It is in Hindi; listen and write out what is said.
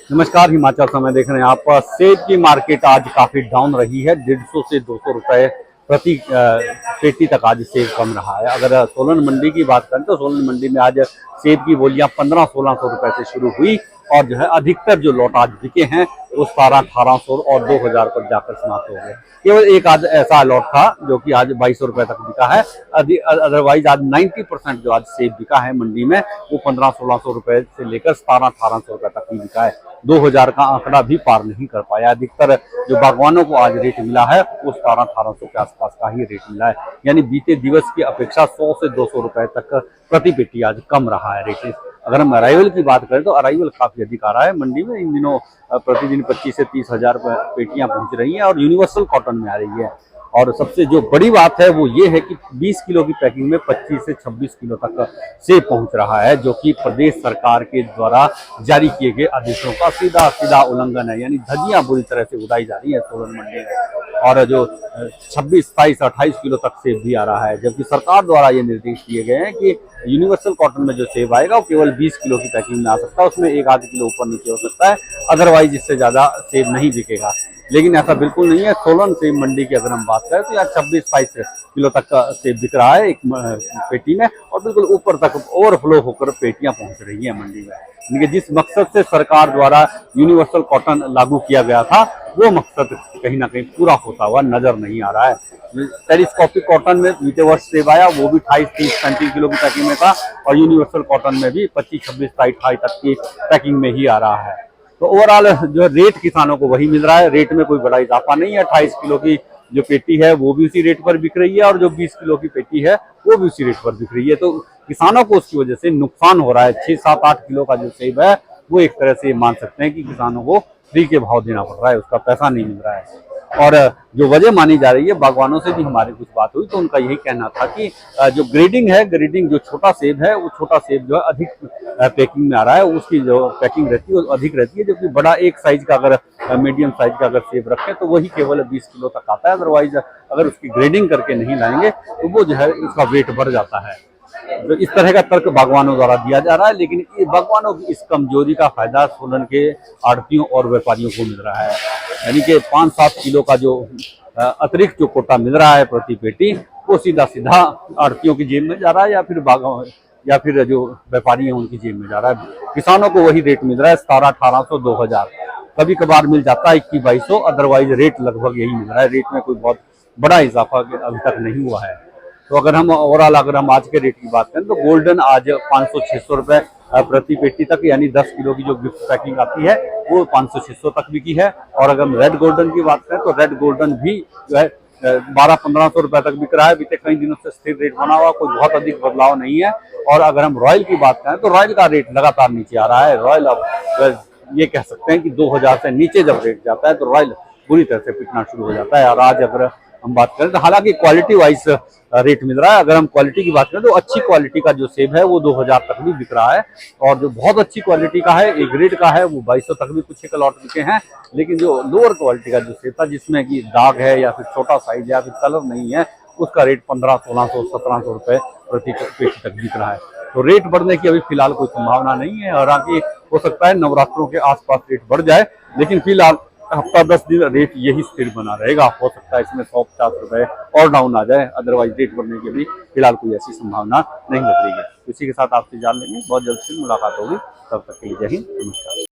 नमस्कार, हिमाचल समय देख रहे हैं आप। सेब की मार्केट आज काफी डाउन रही है। 150 से 200 रुपए प्रति पेटी तक आज सेब कम रहा है। अगर सोलन मंडी की बात करें तो सोलन मंडी में आज सेब की बोलियां 1500-1600 रुपए से शुरू हुई और जो है अधिकतर जो लॉट आज बिके हैं वो 1700-1800 और 2000 पर जाकर समाप्त हो गए। केवल एक आज ऐसा लॉट था जो कि आज 2200 रुपए तक बिका है। अदरवाइज आज 90% जो आज सेब बिका है मंडी में वो 1500-1600 रुपए से लेकर 1700-1800 रुपए तक ही बिका है। 2000 का आंकड़ा भी पार नहीं कर पाया। अधिकतर जो बागवानों को आज रेट मिला है वो 1700-1800 के आसपास का ही रेट मिला है। यानी बीते दिवस की अपेक्षा 100 से 200 रुपए तक प्रति पेटी आज कम रहा है रेट। अगर हम अराइवल की बात करें तो अराइवल काफी अधिक आ रहा है मंडी में। इन दिनों प्रतिदिन 25 से 30 हजार पेटियां पहुंच रही हैं और यूनिवर्सल कॉटन में आ रही है। और सबसे जो बड़ी बात है वो ये है कि 20 किलो की पैकिंग में 25 से 26 किलो तक सेब पहुंच रहा है, जो कि प्रदेश सरकार के द्वारा जारी किए गए आदेशों का सीधा सीधा उल्लंघन है। यानी धज्जियां बुरी तरह से उड़ाई जा रही है सोलन मंडी में। और जो 26, 27, 28 किलो तक सेब भी आ रहा है, जबकि सरकार द्वारा ये निर्देश दिए गए हैं कि यूनिवर्सल कॉटन में जो सेब आएगा वो केवल 20 किलो की पैकिंग में आ सकता है। उसमें एक आध किलो ऊपर नीचे हो सकता है, अदरवाइज इससे ज्यादा सेब नहीं बिकेगा। लेकिन ऐसा बिल्कुल नहीं है। सोलन सेब मंडी की अगर हम बात करें तो यहाँ 26-22 किलो तक का सेब बिक रहा है एक पेटी में और बिल्कुल ऊपर तक ओवरफ्लो होकर पेटियां पहुंच रही है मंडी में। यानी जिस मकसद से सरकार द्वारा यूनिवर्सल कॉटन लागू किया गया था वो मकसद कहीं ना कहीं पूरा होता हुआ नजर नहीं आ रहा है। टेलीस्कोपिक कॉटन में बीते वर्ष सेब आया, वो भी 28-30-35 किलो की पैकिंग में था और यूनिवर्सल कॉटन में भी 25-26-28 तक की पैकिंग में ही आ रहा है। तो ओवरऑल जो रेट किसानों को वही मिल रहा है। रेट में कोई बड़ा इजाफा नहीं है। 28 किलो की जो पेटी है वो भी उसी रेट पर बिक रही है और जो 20 किलो की पेटी है वो भी उसी रेट पर बिक रही है। तो किसानों को उसकी वजह से नुकसान हो रहा है। 6-7-8 किलो का जो सेब है वो एक तरह से मान सकते हैं कि किसानों को फ्री के भाव देना पड़ रहा है, उसका पैसा नहीं मिल रहा है। और जो वजह मानी जा रही है, बागवानों से भी हमारी कुछ बात हुई तो उनका यही कहना था कि जो ग्रेडिंग है, ग्रेडिंग जो छोटा सेब है वो छोटा सेब जो है अधिक पैकिंग में आ रहा है, उसकी जो पैकिंग रहती है वो अधिक रहती है। जबकि बड़ा एक साइज का अगर मीडियम साइज का अगर सेब रखें तो वही केवल 20 किलो तक आता है। अदरवाइज अगर उसकी ग्रेडिंग करके नहीं लाएंगे तो वो जो है उसका वेट बढ़ जाता है। तो इस तरह का तर्क बागवानों द्वारा दिया जा रहा है। लेकिन बागवानों की इस कमजोरी का फायदा सोलन के आड़तियों और व्यापारियों को मिल रहा है। यानी कि 5-7 किलो का जो अतिरिक्त जो कोटा मिल रहा है प्रति पेटी वो सीधा सीधा आड़तियों की जेब में जा रहा है या फिर जो व्यापारी हैं उनकी जेब में जा रहा है। किसानों को वही रेट मिल रहा है 1700-1800, 2000, कभी कभार मिल जाता है 2100-2200। अदरवाइज रेट लगभग यही मिल रहा है। रेट में कोई बहुत बड़ा इजाफा अभी तक नहीं हुआ है। तो अगर हम ओवरऑल आज के रेट की बात करें तो गोल्डन आज 500-600 रुपए प्रति पेटी तक, यानी 10 किलो की जो गिफ्ट पैकिंग आती है वो 500-600 तक बिकी है। और अगर हम रेड गोल्डन की बात करें तो रेड गोल्डन भी जो है 1200-1500 रुपए तक बिक रहा है। बीते कई दिनों से स्थिर रेट बना हुआ, कोई बहुत अधिक बदलाव नहीं है। और अगर हम रॉयल की बात करें तो रॉयल का रेट लगातार नीचे आ रहा है। रॉयल अब ये कह सकते हैं कि 2000 से नीचे जब रेट जाता है तो रॉयल बुरी तरह से पिटना शुरू हो जाता है। और आज अगर हम बात करें तो हालांकि क्वालिटी वाइज रेट मिल रहा है। अगर हम क्वालिटी की बात करें तो अच्छी क्वालिटी का जो सेब है वो 2000 तक भी बिक रहा है और जो बहुत अच्छी क्वालिटी का है, ए ग्रेड का है, वो 2200 तक भी कुछ एक लॉट बिके हैं। लेकिन जो लोअर क्वालिटी का जो सेब था जिसमें कि दाग है या फिर छोटा साइज या फिर कलर नहीं है, उसका रेट 1500-1600, 1700 रुपए प्रति पेटी तक बिक रहा है। तो रेट बढ़ने की अभी फिलहाल कोई संभावना नहीं है। हालांकि हो सकता है नवरात्रों के आसपास रेट बढ़ जाए, लेकिन फिलहाल हफ्ता 10 दिन रेट यही स्थिर बना रहेगा। हो सकता है इसमें 100-50 रुपए और डाउन आ जाए, अदरवाइज रेट बढ़ने की भी फिलहाल कोई ऐसी संभावना नहीं लग रही है। इसी के साथ आपसे जान लेंगे, बहुत जल्द से मुलाकात होगी। तब तक के लिए जय हिंद, नमस्कार।